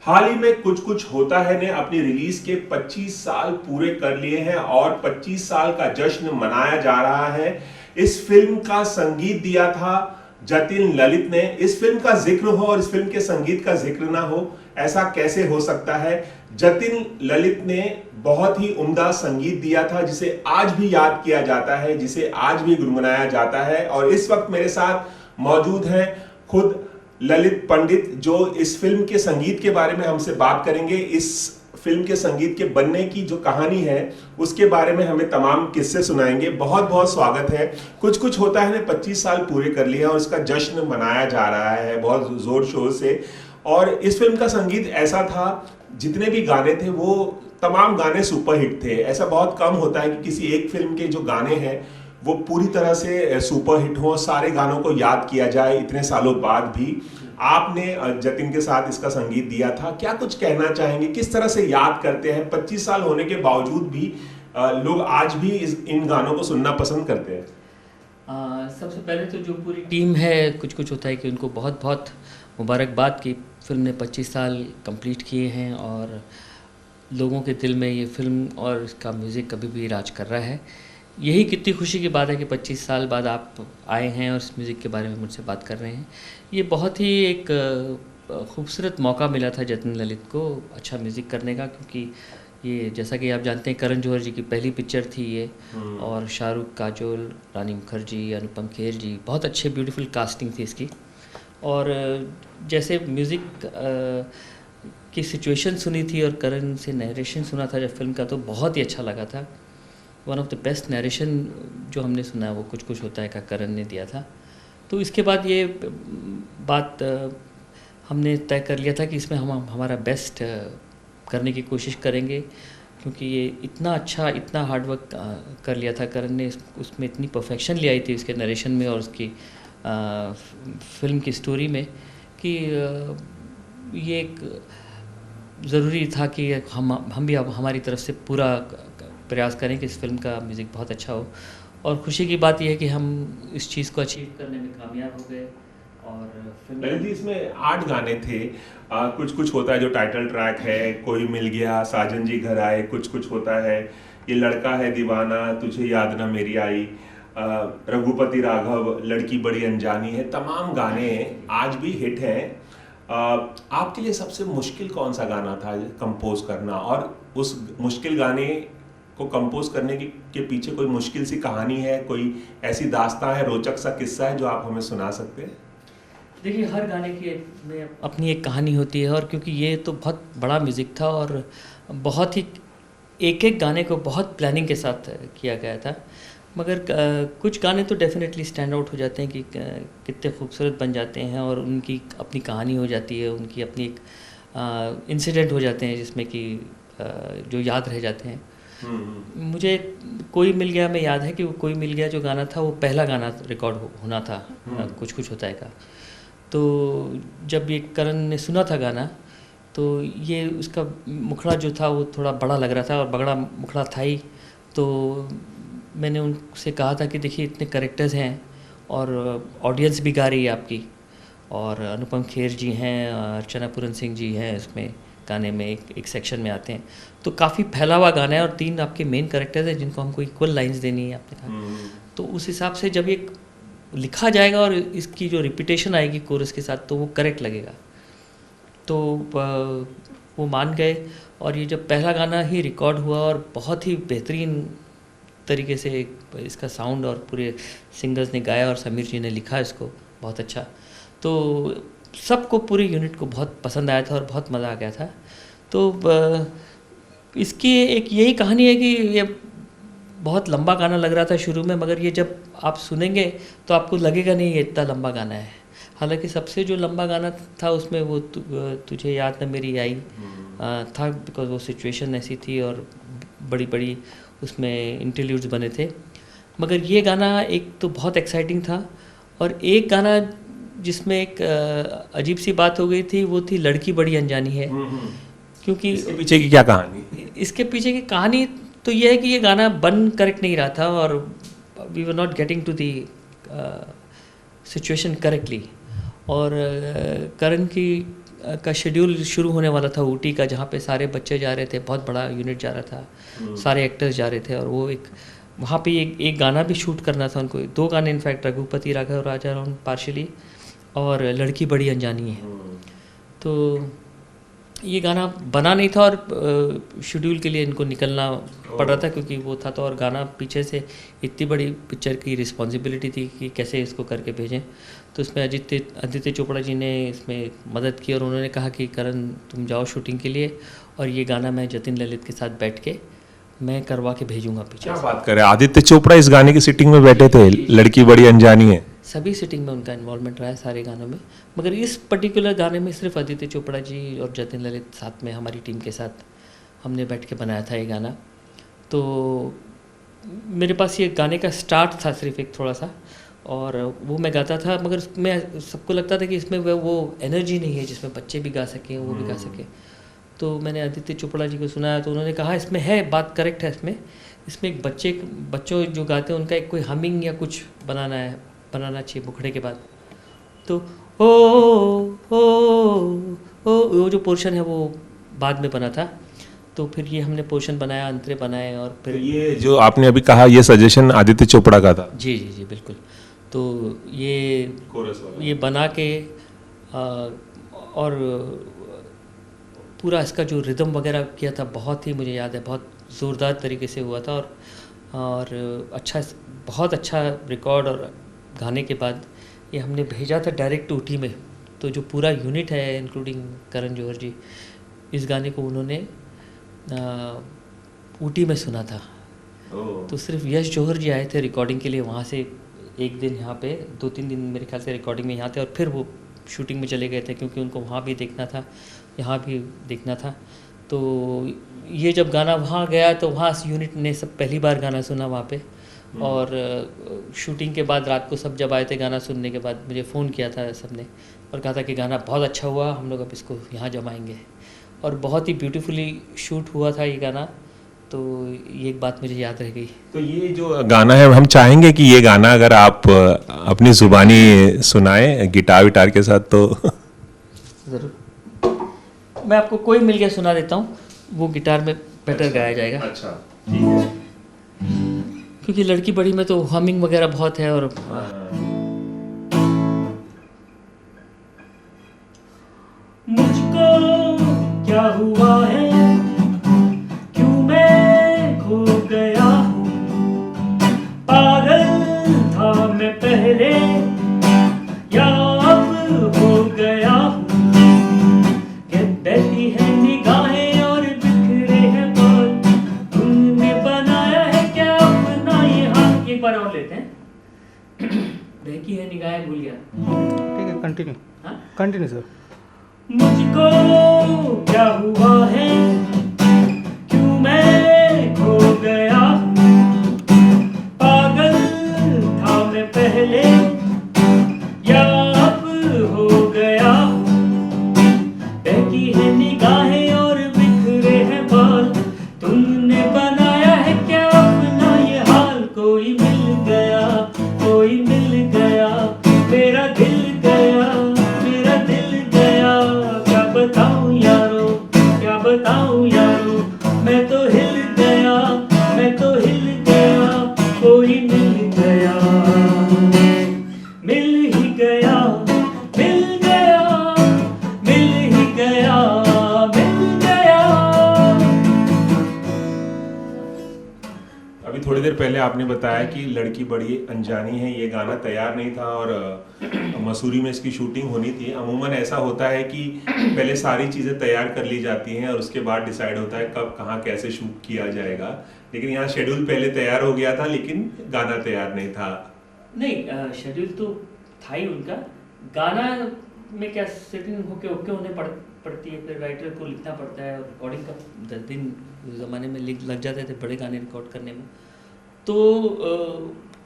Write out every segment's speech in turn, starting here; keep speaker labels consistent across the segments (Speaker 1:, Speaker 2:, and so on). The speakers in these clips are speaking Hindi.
Speaker 1: हाल ही में कुछ कुछ होता है ने अपनी रिलीज के 25 साल पूरे कर लिए हैं और 25 साल का जश्न मनाया जा रहा है। इस फिल्म का संगीत दिया था जतिन ललित ने। इस फिल्म का जिक्र हो और इस फिल्म के संगीत का जिक्र ना हो, ऐसा कैसे हो सकता है। जतिन ललित ने बहुत ही उम्दा संगीत दिया था जिसे आज भी याद किया जाता है, जिसे आज भी गुनगुनाया जाता है। और इस वक्त मेरे साथ मौजूद हैं खुद ललित पंडित, जो इस फिल्म के संगीत के बारे में हमसे बात करेंगे। इस फिल्म के संगीत के बनने की जो कहानी है उसके बारे में हमें तमाम किस्से सुनाएंगे। बहुत बहुत स्वागत है। कुछ कुछ होता है ने 25 साल पूरे कर लिए और इसका जश्न मनाया जा रहा है बहुत जोर शोर से। और इस फिल्म का संगीत ऐसा था, जितने भी गाने थे वो तमाम गाने सुपरहिट थे। ऐसा बहुत कम होता है कि किसी एक फिल्म के जो गाने हैं वो पूरी तरह से सुपरहिट हो, सारे गानों को याद किया जाए इतने सालों बाद भी। आपने जतिन के साथ इसका संगीत दिया था, क्या कुछ कहना चाहेंगे, किस तरह से याद करते हैं? 25 साल होने के बावजूद भी लोग आज भी इन गानों को सुनना पसंद करते हैं।
Speaker 2: सबसे पहले तो जो पूरी टीम है कुछ कुछ होता है कि उनको बहुत बहुत मुबारकबाद कि फिल्म ने 25 साल कंप्लीट किए हैं और लोगों के दिल में ये फिल्म और इसका म्यूज़िक कभी भी राज कर रहा है। यही कितनी खुशी की बात है कि 25 साल बाद आप आए हैं और इस म्यूज़िक के बारे में मुझसे बात कर रहे हैं। ये बहुत ही एक खूबसूरत मौका मिला था जतिन ललित को अच्छा म्यूज़िक करने का, क्योंकि ये जैसा कि आप जानते हैं करण जौहर जी की पहली पिक्चर थी ये। और शाहरुख, काजोल, रानी मुखर्जी, अनुपम खेर जी, बहुत अच्छे ब्यूटीफुल कास्टिंग थी इसकी। और जैसे म्यूज़िक की सिचुएशन सुनी थी और करण से नरेशन सुना था जब फिल्म का, तो बहुत ही अच्छा लगा था। One of the best narration जो हमने सुना है वो कुछ कुछ होता है का करण ने दिया था। तो इसके बाद ये बात हमने तय कर लिया था कि इसमें हम हमारा बेस्ट करने की कोशिश करेंगे, क्योंकि ये इतना अच्छा, इतना हार्डवर्क कर लिया था करण ने। उसमें इतनी परफेक्शन ले आई थी उसके नरेशन में और उसकी फिल्म की स्टोरी में कि ये एक ज़रूरी था कि हम भी अब हमारी तरफ से पूरा प्रयास करें कि इस फिल्म का म्यूज़िक बहुत अच्छा हो। और खुशी की बात यह है कि हम इस चीज़ को अचीव करने में कामयाब हो गए। और
Speaker 1: फिल्म इसमें 8 गाने थे। कुछ कुछ होता है जो टाइटल ट्रैक है, कोई मिल गया, साजन जी घर आए, कुछ कुछ होता है, ये लड़का है दीवाना, तुझे याद ना मेरी आई, रघुपति राघव, लड़की बड़ी अनजानी है। तमाम गाने आज भी हिट हैं। आपके लिए सबसे मुश्किल कौन सा गाना था कंपोज करना, और उस मुश्किल गाने को कंपोज करने के पीछे कोई मुश्किल सी कहानी है, कोई ऐसी दास्तां है, रोचक सा किस्सा है जो आप हमें सुना सकते हैं?
Speaker 2: देखिए, हर गाने की में अपनी एक कहानी होती है, और क्योंकि ये तो बहुत बड़ा म्यूज़िक था और बहुत ही एक एक गाने को बहुत प्लानिंग के साथ किया गया था। मगर कुछ गाने तो डेफिनेटली स्टैंड आउट हो जाते हैं कि कितने खूबसूरत बन जाते हैं और उनकी अपनी कहानी हो जाती है, उनकी अपनी एक इंसिडेंट हो जाते हैं जिसमें कि जो याद रह जाते हैं। मुझे कोई मिल गया में याद है कि वो कोई मिल गया जो गाना था वो पहला गाना रिकॉर्ड होना था कुछ कुछ होता है का। तो जब ये करण ने सुना था गाना, तो ये उसका मुखड़ा जो था वो थोड़ा बड़ा लग रहा था और बड़ा मुखड़ा था ही। तो मैंने उनसे कहा था कि देखिए, इतने कैरेक्टर्स हैं और ऑडियंस भी गा रही है आपकी, और अनुपम खेर जी हैं, अर्चना पूरन सिंह जी हैं इसमें गाने में, एक सेक्शन में आते हैं। तो काफ़ी फैला हुआ गाना है और 3 आपके मेन कैरेक्टर्स हैं जिनको हमको इक्वल लाइंस देनी है आपने कहा। तो उस हिसाब से जब ये लिखा जाएगा और इसकी जो रिपीटेशन आएगी कोरस के साथ, तो वो करेक्ट लगेगा। तो वो मान गए और ये जब पहला गाना ही रिकॉर्ड हुआ और बहुत ही बेहतरीन तरीके से इसका साउंड और पूरे सिंगर्स ने गाया और समीर जी ने लिखा इसको बहुत अच्छा, तो सबको, पूरी यूनिट को बहुत पसंद आया था और बहुत मज़ा आ गया था। तो इसकी एक यही कहानी है कि ये बहुत लंबा गाना लग रहा था शुरू में, मगर ये जब आप सुनेंगे तो आपको लगेगा नहीं ये इतना लंबा गाना है। हालांकि सबसे जो लंबा गाना था उसमें वो तुझे याद न मेरी आई था, बिकॉज वो सिचुएशन ऐसी थी और बड़ी बड़ी उसमें इंटरल्यूड्स बने थे। मगर ये गाना एक तो बहुत एक्साइटिंग था, और एक गाना जिसमें एक अजीब सी बात हो गई थी वो थी लड़की बड़ी अनजानी है। क्योंकि
Speaker 1: इसके पीछे की क्या कहानी?
Speaker 2: इसके पीछे की कहानी तो ये है कि ये गाना बन करेक्ट नहीं रहा था और we were not getting to the situation correctly. और करण की का शेड्यूल शुरू होने वाला था ऊटी का, जहाँ पे सारे बच्चे जा रहे थे, बहुत बड़ा यूनिट जा रहा था, सारे एक्टर्स जा रहे थे, और वो एक वहाँ पे एक गाना भी शूट करना था उनको, 2 गाने इनफैक्ट, रघुपति राघव राजा राउंड पार्शली और लड़की बड़ी अनजानी है। तो ये गाना बना नहीं था और शेड्यूल के लिए इनको निकलना पड़ रहा था क्योंकि वो था, तो और गाना पीछे से इतनी बड़ी पिक्चर की रिस्पॉन्सिबिलिटी थी कि कैसे इसको करके भेजें। तो इसमें आदित्य चोपड़ा जी ने इसमें मदद की और उन्होंने कहा कि करण तुम जाओ शूटिंग के लिए, और ये गाना मैं जतिन ललित के साथ बैठ के मैं करवा के भेजूंगा पीछे।
Speaker 1: क्या बात कर रहे हैं, आदित्य चोपड़ा इस गाने की सिटिंग में बैठे थे, लड़की बड़ी अनजानी है।
Speaker 2: सभी सिटिंग में उनका इन्वॉल्वमेंट रहा है सारे गानों में, मगर इस पर्टिकुलर गाने में सिर्फ आदित्य चोपड़ा जी और जतिन ललित साथ में हमारी टीम के साथ हमने बैठ के बनाया था ये गाना। तो मेरे पास ये गाने का स्टार्ट था सिर्फ एक थोड़ा सा, और वो मैं गाता था, मगर मैं सबको लगता था कि इसमें वो एनर्जी नहीं है जिसमें बच्चे भी गा सकें, वो भी गा सकें। तो मैंने आदित्य चोपड़ा जी को सुनाया तो उन्होंने कहा इसमें है, बात करेक्ट है, इसमें एक बच्चों जो गाते हैं उनका एक कोई हमिंग या कुछ बनाना चाहिए मुखड़े के बाद। तो वो जो पोर्शन है वो बाद में बना था, तो फिर ये हमने पोर्शन बनाया, अंतरे बनाए, और फिर
Speaker 1: ये जो आपने अभी कहा ये सजेशन आदित्य चोपड़ा का था?
Speaker 2: जी जी जी बिल्कुल। तो ये बना के और पूरा इसका जो रिदम वगैरह किया था, बहुत ही मुझे याद है, बहुत ज़ोरदार तरीके से हुआ था, और अच्छा, बहुत अच्छा रिकॉर्ड। और गाने के बाद ये हमने भेजा था डायरेक्ट ऊटी में, तो जो पूरा यूनिट है इंक्लूडिंग करण जौहर जी, इस गाने को उन्होंने ऊटी में सुना था। तो सिर्फ यश जौहर जी आए थे रिकॉर्डिंग के लिए वहाँ से, एक दिन यहाँ पे 2-3 दिन मेरे ख्याल से रिकॉर्डिंग में यहाँ थे, और फिर वो शूटिंग में चले गए थे क्योंकि उनको वहाँ भी देखना था, यहाँ भी देखना था। तो ये जब गाना वहाँ गया तो वहाँ यूनिट ने सब पहली बार गाना सुना वहाँ पे, और शूटिंग के बाद रात को सब जब आए थे गाना सुनने के बाद, मुझे फ़ोन किया था सबने और कहा था कि गाना बहुत अच्छा हुआ, हम लोग अब इसको यहाँ जमाएंगे, और बहुत ही ब्यूटीफुली शूट हुआ था ये गाना। तो ये एक बात मुझे याद रह गई। तो
Speaker 1: ये जो गाना है, हम चाहेंगे कि ये गाना अगर आप अपनी ज़ुबानी सुनाएं गिटार विटार के साथ तो
Speaker 2: ज़रूर। मैं आपको कोई मिल गया सुना देता हूँ, वो गिटार में बेटर गाया जाएगा।
Speaker 1: अच्छा, ठीक है।
Speaker 2: क्योंकि लड़की बड़ी में तो हमिंग वगैरह बहुत है। और मुझको क्या हुआ है, क्यों मैं खो गया हूँ, पागल था मैं पहले या अब हो गया हूँ, कि बहती है निगाहें और बिखरे हैं बाल, तुमने बनाया है क्या अपना ये हाथ। एक बार और लेते हैं। बहकी है निगाहें, भूल गया।
Speaker 3: ठीक है, कंटिन्यू।
Speaker 2: हाँ,
Speaker 3: कंटिन्यू सर।
Speaker 2: मुझको क्या हुआ है, क्यों मैं खो गया हूँ, पागल था मैं पहले या अब हो गया हूँ, बहकी है निगाहें और बिखरे हैं बाल, तुमने बनाया है क्या अपना ये हाल, कोई मिल गया, कोई मिल गया, मेरा दिल गया, मेरा दिल गया, क्या बताऊं यारो, क्या बताऊं यारो, मैं तो हिल गया, मैं तो हिल गया, कोई मिल गया, मिल ही गया, मिल गया, मिल ही गया, मिल गया।
Speaker 1: अभी थोड़ी देर पहले आपने बताया कि लड़की बड़ी अनजानी है, ये गाना तैयार नहीं था और मसूरी में इसकी शूटिंग होनी थी। अमूमन ऐसा होता है कि पहले सारी चीज़ें तैयार कर ली जाती हैं और उसके बाद डिसाइड होता है कब कहाँ कैसे शूट किया जाएगा, लेकिन यहाँ शेड्यूल पहले तैयार हो गया था लेकिन गाना तैयार नहीं था।
Speaker 2: नहीं, शेड्यूल तो था ही उनका, गाना में क्या सेटिंग होके ओके होने पड़ती है, फिर राइटर को लिखना पड़ता है, और रिकॉर्डिंग का 10 दिन उस ज़माने में लग जाते थे बड़े गाने रिकॉर्ड करने में। तो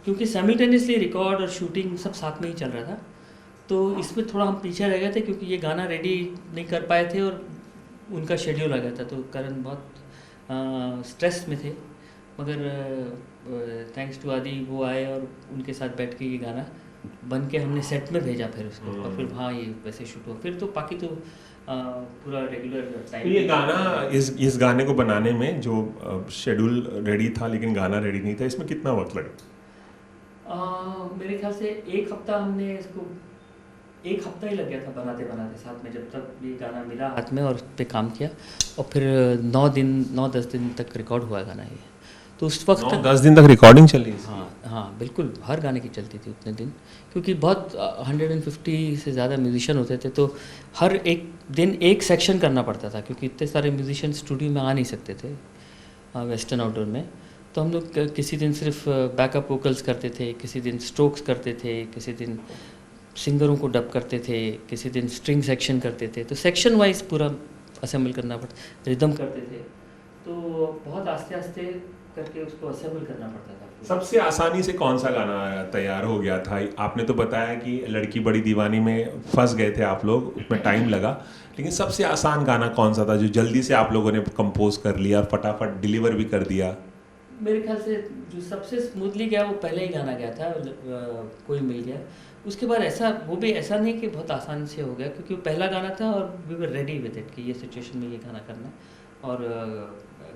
Speaker 2: क्योंकि साइमल्टेनियसली रिकॉर्ड और शूटिंग सब साथ में ही चल रहा था, तो इसमें थोड़ा हम पीछे रह गए थे क्योंकि ये गाना रेडी नहीं कर पाए थे और उनका शेड्यूल आ गया था, तो करण बहुत स्ट्रेस में थे। मगर थैंक्स टू आदि, वो आए और उनके साथ बैठ के ये गाना बन के हमने सेट में भेजा फिर उसको, और फिर वहाँ ये वैसे शूट हुआ। फिर तो बाकी तो पूरा रेगुलर
Speaker 1: तो
Speaker 2: टाइम।
Speaker 1: ये गाना, इस गाने को बनाने में जो शेड्यूल रेडी था लेकिन गाना रेडी नहीं था, इसमें कितना वक्त लगा?
Speaker 2: मेरे ख्याल से एक हफ्ता हमने इसको, एक हफ्ता ही लग गया था बनाते बनाते साथ में, जब तक ये गाना मिला हाथ में और उस पर काम किया। और फिर 9-10 दिन तक रिकॉर्ड हुआ गाना ये। तो उस वक्त
Speaker 1: 9-10 दिन तक रिकॉर्डिंग चली?
Speaker 2: हाँ हाँ बिल्कुल, हर गाने की चलती थी उतने दिन, क्योंकि बहुत 150 से ज़्यादा म्यूजिशियन होते थे, तो हर एक दिन एक सेक्शन करना पड़ता था, क्योंकि इतने सारे म्यूजिशियन स्टूडियो में आ नहीं सकते थे वेस्टर्न आउटडोर में। तो हम लोग किसी दिन सिर्फ बैकअप वोकल्स करते थे, किसी दिन स्ट्रोक्स करते थे, किसी दिन सिंगरों को डब करते थे, किसी दिन स्ट्रिंग सेक्शन करते थे। तो सेक्शन वाइज पूरा असेंबल करना पड़ता, रिदम करते थे, तो बहुत आस्ते आस्ते करके उसको असेंबल करना पड़ता था।
Speaker 1: सबसे आसानी से कौन सा गाना तैयार हो गया था? आपने तो बताया कि लड़की बड़ी दीवानी में फंस गए थे आप लोग, उसमें टाइम लगा, लेकिन सबसे आसान गाना कौन सा था जो जल्दी से आप लोगों ने कंपोज कर लिया, फटाफट डिलीवर भी कर दिया?
Speaker 2: मेरे ख्याल से जो सबसे स्मूथली गया वो पहले ही गाना गया था, कोई मिल गया। उसके बाद ऐसा, वो भी ऐसा नहीं कि बहुत आसानी से हो गया, क्योंकि वो पहला गाना था और we were ready with it कि ये सिचुएशन में ये गाना करना है। और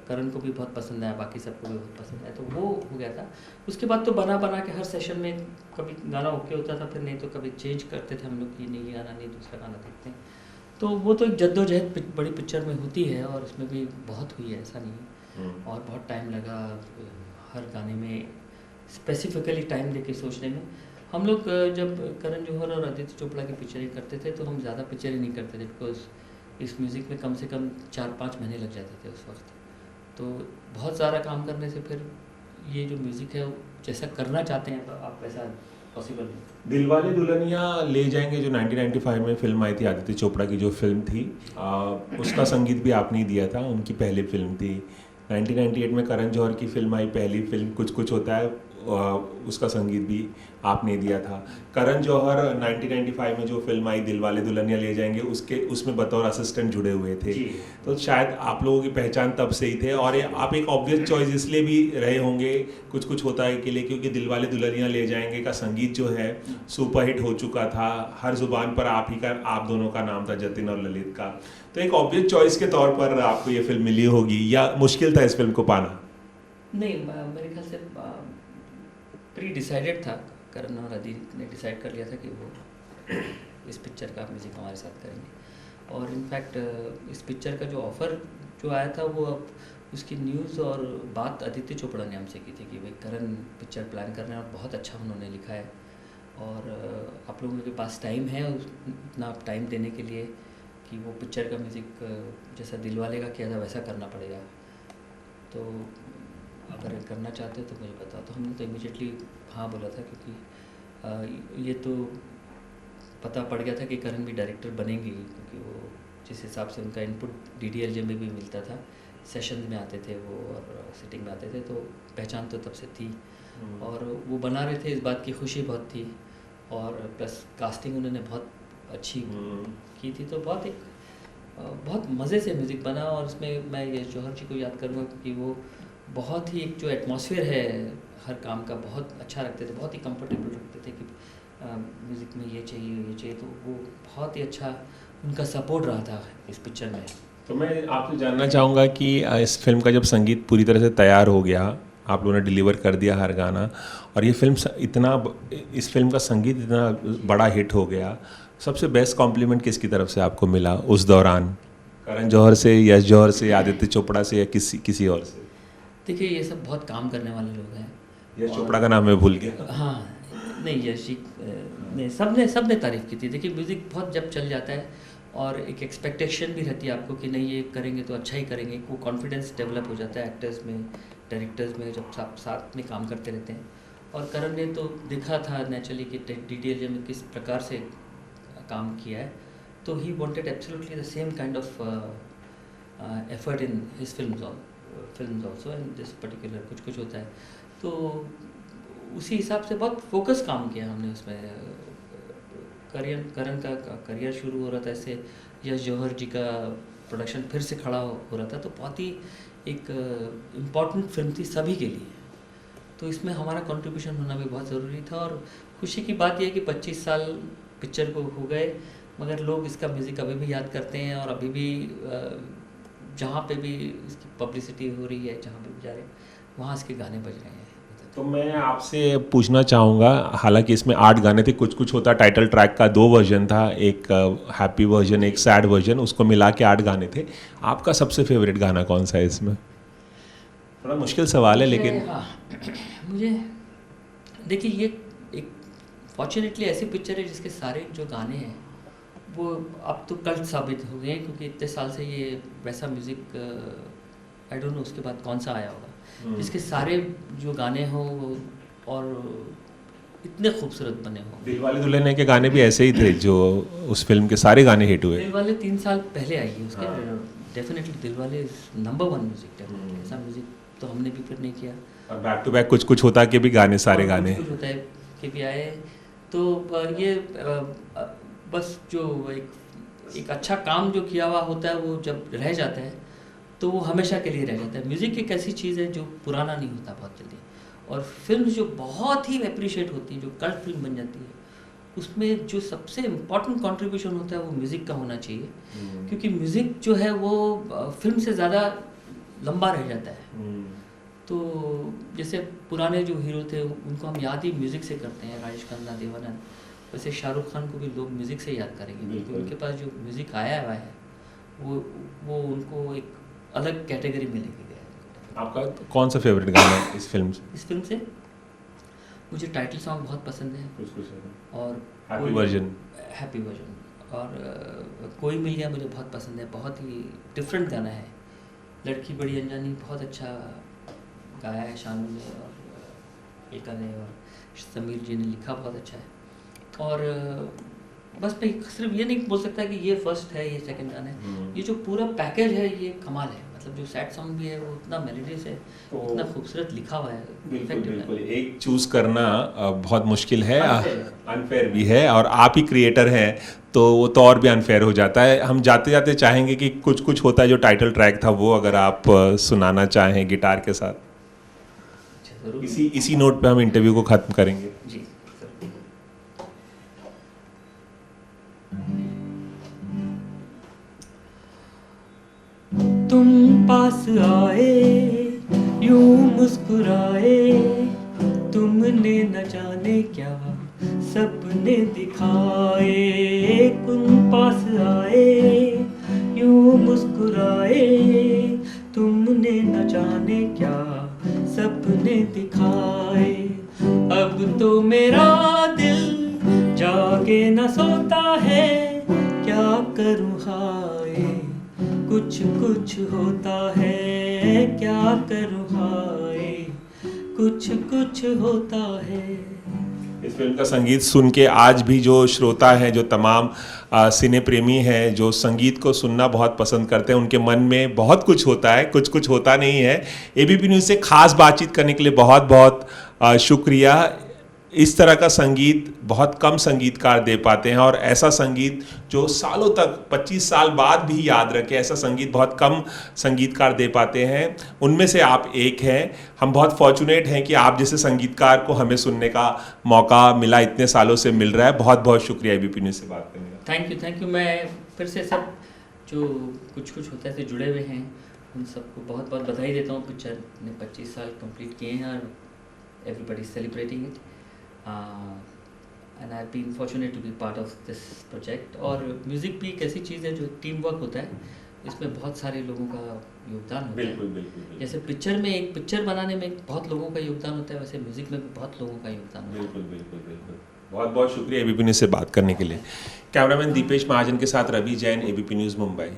Speaker 2: करण को भी बहुत पसंद आया, बाकी सबको भी बहुत पसंद आया, तो वो हो गया था। उसके बाद तो बना बना के हर सेशन में कभी गाना ओके होता था, फिर नहीं तो कभी चेंज करते थे हम लोग कि नहीं ये गाना नहीं, दूसरा गाना देखते हैं। तो वो तो एक जद्दोजहद बड़ी पिक्चर में होती है, और उसमें भी बहुत हुई है, ऐसा नहीं है। और बहुत टाइम लगा हर गाने में, स्पेसिफिकली टाइम देके सोचने में। हम लोग जब करण जौहर और आदित्य चोपड़ा की पिक्चरें करते थे, तो हम ज़्यादा पिक्चरें नहीं करते थे, बिकॉज इस म्यूज़िक में कम से कम 4-5 महीने लग जाते थे उस वक्त। तो बहुत सारा काम करने से फिर ये जो म्यूज़िक है जैसा करना चाहते हैं तो आप वैसा पॉसिबल नहीं।
Speaker 1: दिलवाले दुल्हनिया ले जाएंगे जो 1995 में फिल्म आई थी, आदित्य चोपड़ा की जो फिल्म थी, उसका संगीत भी आपने ही दिया था, उनकी पहली फिल्म थी। 1998 में करण जौहर की फिल्म आई, पहली फिल्म कुछ कुछ होता है, उसका संगीत भी आपने दिया था। करण जौहर 1995 में जो फिल्म आई दिलवाले दुल्हनिया ले जाएंगे, उसमें बतौर असिस्टेंट जुड़े हुए थे, तो शायद आप लोगों की पहचान तब से ही थे। और आप एक ऑब्वियस चॉइस इसलिए भी रहे होंगे कुछ कुछ होता है के लिए, क्योंकि दिलवाले दुल्हनिया ले जाएंगे का संगीत जो है सुपरहिट हो चुका था, हर जुबान पर आप दोनों का नाम था, जतिन और ललित का। तो एक ऑब्वियस चॉइस के तौर पर आपको ये फिल्म मिली होगी, या मुश्किल था इस फिल्म को पाना?
Speaker 2: नहीं, मेरे ख्याल से प्री डिसाइडेड था, करण और आदित्य ने डिसाइड कर लिया था कि वो इस पिक्चर का म्यूज़िक हमारे साथ करेंगे। और इनफैक्ट इस पिक्चर का जो ऑफ़र जो आया था, वो अब उसकी न्यूज़ और बात आदित्य चोपड़ा ने हमसे की थी कि भाई करण पिक्चर प्लान कर रहे हैं, और बहुत अच्छा उन्होंने लिखा है, और आप लोगों के पास टाइम है उतना आप टाइम देने के लिए कि वो पिक्चर का म्यूज़िक जैसा दिलवाले का किया था वैसा करना पड़ेगा, तो अगर करना चाहते हो तो मुझे बताओ। तो हमने तो इमीडिएटली हाँ बोला था, क्योंकि ये तो पता पड़ गया था कि करण भी डायरेक्टर बनेंगे, क्योंकि वो जिस हिसाब से उनका इनपुट DDLJ में भी मिलता था, सेशन में आते थे वो और सिटिंग में आते थे, तो पहचान तो तब से थी। और वो बना रहे थे, इस बात की खुशी बहुत थी, और प्लस कास्टिंग उन्होंने बहुत अच्छी की थी, तो बहुत मज़े से म्यूज़िक बना। और उसमें मैं यश जौहर जी को याद करूँगा, क्योंकि वो बहुत ही एक जो एटमॉस्फेयर है हर काम का बहुत अच्छा रखते थे, बहुत ही कंफर्टेबल रखते थे कि म्यूज़िक में ये चाहिए, तो वो बहुत ही अच्छा उनका सपोर्ट रहा था इस पिक्चर में।
Speaker 1: तो मैं आपसे जानना चाहूँगा कि इस फिल्म का जब संगीत पूरी तरह से तैयार हो गया, आप लोगों ने डिलीवर कर दिया हर गाना, और ये इस फिल्म का संगीत इतना बड़ा हिट हो गया, सबसे बेस्ट कॉम्प्लीमेंट किसकी तरफ से आपको मिला उस दौरान? करण जौहर से, यश जौहर से, आदित्य चोपड़ा से, या किसी और से?
Speaker 2: देखिए, ये सब बहुत काम करने वाले लोग हैं।
Speaker 1: यश चोपड़ा का नाम मैं भूल गया।
Speaker 2: हाँ, नहीं, यश जी ने सबने तारीफ़ की थी। देखिए, म्यूज़िक बहुत जब चल जाता है और एक एक्सपेक्टेशन भी रहती है आपको कि नहीं ये करेंगे तो अच्छा ही करेंगे, वो कॉन्फिडेंस डेवलप हो जाता है एक्टर्स में, डायरेक्टर्स में, जब साथ में काम करते रहते हैं। और करण ने तो देखा था नेचुरली कि DDLJ में किस प्रकार से काम किया है, तो he wanted absolutely the same kind of effort in his films also, and this particular कुछ कुछ होता है, तो उसी हिसाब से बहुत फोकस काम किया हमने उसमें। करण का करियर शुरू हो रहा था ऐसे, यश जौहर जी का प्रोडक्शन फिर से खड़ा हो रहा था, तो बहुत ही एक इम्पॉर्टेंट फिल्म थी सभी के लिए, तो इसमें हमारा कंट्रीब्यूशन होना भी बहुत ज़रूरी था। और खुशी की बात यह है कि 25 साल पिक्चर को हो गए, मगर लोग इसका म्यूज़िक अभी भी याद करते हैं और अभी भी जहाँ पे भी इसकी पब्लिसिटी हो रही है, जहाँ पे भी जा रहे हैं, वहाँ इसके गाने बज रहे हैं।
Speaker 1: तो मैं आपसे पूछना चाहूँगा, हालांकि इसमें 8 गाने थे, कुछ कुछ होता टाइटल ट्रैक का 2 वर्जन था, एक हैप्पी वर्जन, एक सैड वर्जन, उसको मिला के 8 गाने थे। आपका सबसे फेवरेट गाना कौन सा है इसमें? थोड़ा मुश्किल सवाल है लेकिन
Speaker 2: हाँ, मुझे देखिए, ये एक फॉर्चुनेटली ऐसी पिक्चर है जिसके सारे जो गाने हैं वो अब तो कल्ट साबित हो गए हैं, क्योंकि इतने साल से ये वैसा म्यूज़िक आई डोंट नो उसके बाद कौन सा आया होगा जिसके सारे जो गाने हों और इतने खूबसूरत बने हों।
Speaker 1: दिलवाले दुल्हनिया के गाने भी ऐसे ही थे जो उस फिल्म के सारे गाने हिट हुए।
Speaker 2: दिलवाले 3 साल पहले आई है उसके, डेफिनेटली दिलवाले नंबर 1 म्यूज़िक है। ऐसा म्यूज़िक तो हमने भी फिर नहीं किया।
Speaker 1: और बैक टू बैक कुछ कुछ होता के भी गाने, सारे गाने
Speaker 2: कुछ होता है के भी आए। तो ये बस जो एक अच्छा काम जो किया हुआ होता है वो जब रह जाता है तो वो हमेशा के लिए रह जाता है। म्यूज़िक एक ऐसी चीज़ है जो पुराना नहीं होता बहुत जल्दी, और फिल्म जो बहुत ही अप्रिशिएट होती है, जो कल्ट फिल्म बन जाती है, उसमें जो सबसे इम्पॉर्टेंट कंट्रीब्यूशन होता है वो म्यूज़िक का होना चाहिए, क्योंकि म्यूज़िक जो है वो फिल्म से ज़्यादा लंबा रह जाता है। तो जैसे पुराने जो हीरो थे उनको हम याद ही म्यूज़िक से करते हैं, राजेश खन्ना, देवानंद, वैसे शाहरुख खान को भी लोग म्यूज़िक से याद करेंगे, क्योंकि उनके पास जो म्यूज़िक आया हुआ है वो उनको एक अलग कैटेगरी में लेके गया है।
Speaker 1: आपका कौन सा फेवरेट गाना है इस फिल्म से?
Speaker 2: इस फिल्म से मुझे टाइटल सॉन्ग बहुत पसंद है, और
Speaker 1: हैप्पी वर्जन,
Speaker 2: और कोई मिल गया मुझे बहुत पसंद है। बहुत ही डिफरेंट गाना है। लड़की बड़ी अनजानी बहुत अच्छा गाया है शानू ने और एका ने, और समीर जी ने लिखा बहुत अच्छा है। और बस मैं सिर्फ ये नहीं बोल सकता कि ये फर्स्ट है, ये सेकंड गाना है। ये जो पूरा पैकेज है ये कमाल है। मतलब जो सैड सॉन्ग भी है वो उतना मेलोडियस है, इतना खूबसूरत लिखा हुआ है।
Speaker 1: बिल्कुल एक चूज करना बहुत मुश्किल है, अनफेयर भी है, और आप ही क्रिएटर हैं तो वो तो और भी अनफेयर हो जाता है। हम जाते जाते चाहेंगे कि कुछ कुछ होता है जो टाइटल ट्रैक था वो अगर आप सुनाना चाहें गिटार के साथ। इसी नोट पे हम इंटरव्यू को खत्म करेंगे।
Speaker 2: जी। तुम पास आए यूं मुस्कुराए, तुमने न जाने क्या सपने दिखाए। तुम पास आए यूं मुस्कुराए, तुमने न जाने क्या सपने दिखाए। अब तो मेरा दिल जागे न सोता है, क्या करूँ हाय कुछ कुछ होता है, क्या करूँ हाय कुछ कुछ होता है।
Speaker 1: इस फिल्म का संगीत सुन के आज भी जो श्रोता हैं, जो तमाम सिने प्रेमी हैं, जो संगीत को सुनना बहुत पसंद करते हैं, उनके मन में बहुत कुछ होता है, कुछ कुछ होता नहीं है। एबीपी न्यूज़ से खास बातचीत करने के लिए बहुत बहुत शुक्रिया। इस तरह का संगीत बहुत कम संगीतकार दे पाते हैं, और ऐसा संगीत जो सालों तक 25 साल बाद भी याद रखे, ऐसा संगीत बहुत कम संगीतकार दे पाते हैं। उनमें से आप एक हैं। हम बहुत फॉर्चुनेट हैं कि आप जैसे संगीतकार को हमें सुनने का मौका मिला, इतने सालों से मिल रहा है। बहुत बहुत शुक्रिया एबीपी न्यूज़ से बात करने का।
Speaker 2: Thank you. मैं फिर से सब जो कुछ कुछ होता है से जुड़े हुए हैं उन सबको बहुत बहुत बधाई देता हूँ। पिक्चर ने 25 साल कंप्लीट किए हैं और everybody celebrating it, and I have been fortunate to be part of this project. और म्यूज़िक भी एक ऐसी चीज़ है जो टीम वर्क होता है, इसमें बहुत सारे लोगों का योगदान होता है।
Speaker 1: बिल्कुल।
Speaker 2: जैसे पिक्चर में, एक पिक्चर बनाने में बहुत लोगों का योगदान होता है, वैसे म्यूज़िक में भी बहुत लोगों का योगदान होता है।
Speaker 1: बिल्कुल। बहुत बहुत शुक्रिया एबीपी न्यूज़ से बात करने के लिए। कैमरामैन दीपेश महाजन के साथ रवि जैन, एबीपी न्यूज़ मुंबई।